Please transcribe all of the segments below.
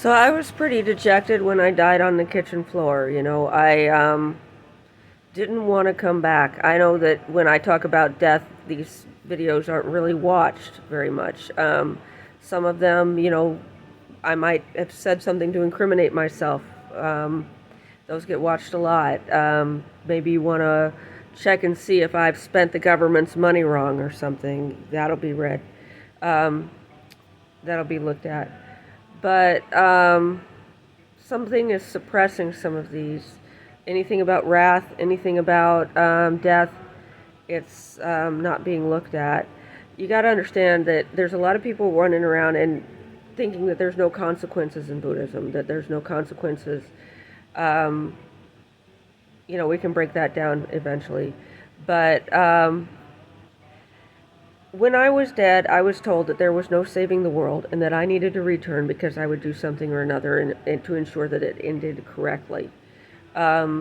So I was pretty dejected when I died on the kitchen floor. I didn't want to come back. I know that when I talk about death, these videos aren't really watched very much. Some of them, I might have said something to incriminate myself. Those get watched a lot. Maybe you want to check and see if I've spent the government's money wrong or something. That'll be read. Um, that'll be looked at. But something is suppressing some of these. Anything about wrath, anything about death, it's not being looked at. You got to understand that there's a lot of people running around and thinking that there's no consequences in Buddhism, that there's no consequences. Um, we can break that down eventually. But when I was dead, I was told that there was no saving the world and that I needed to return because I would do something or another and to ensure that it ended correctly. That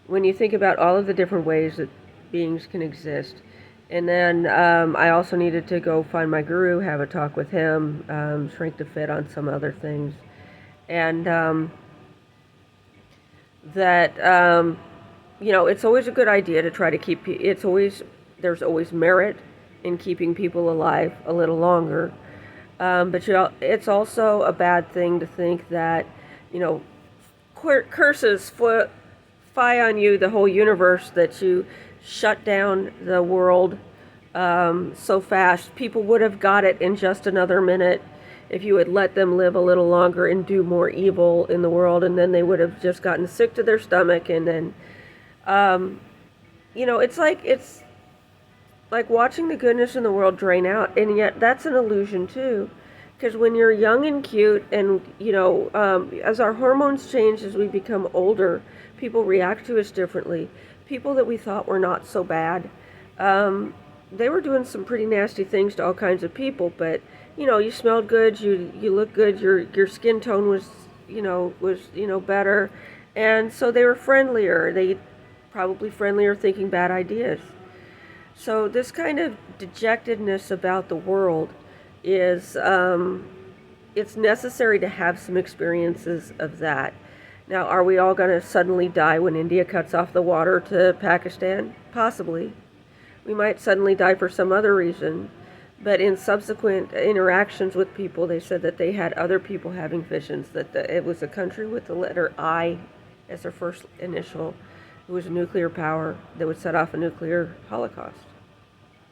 when you think about all of the different ways that beings can exist, and then I also needed to go find my guru, have a talk with him, shrink to fit on some other things, and that it's always a good idea to try to keep. There's always merit in keeping people alive a little longer, but it's also a bad thing to think that curses fly on you, the whole universe, that you shut down the world so fast. People would have got it in just another minute if you had let them live a little longer and do more evil in the world, and then they would have just gotten sick to their stomach, and then it's like watching the goodness in the world drain out, and yet that's an illusion too. Because when you're young and cute, and as our hormones change as we become older, people react to us differently. People that we thought were not so bad, they were doing some pretty nasty things to all kinds of people. But you smelled good, you looked good, your skin tone was better, and so they were friendlier. They probably friendlier, thinking bad ideas. So this kind of dejectedness about the world is it's necessary to have some experiences of that. Now, are we all going to suddenly die when India cuts off the water to Pakistan? Possibly. We might suddenly die for some other reason, but in subsequent interactions with people, they said that they had other people having visions, that it was a country with the letter I as their first initial. It was a nuclear power that would set off a nuclear holocaust.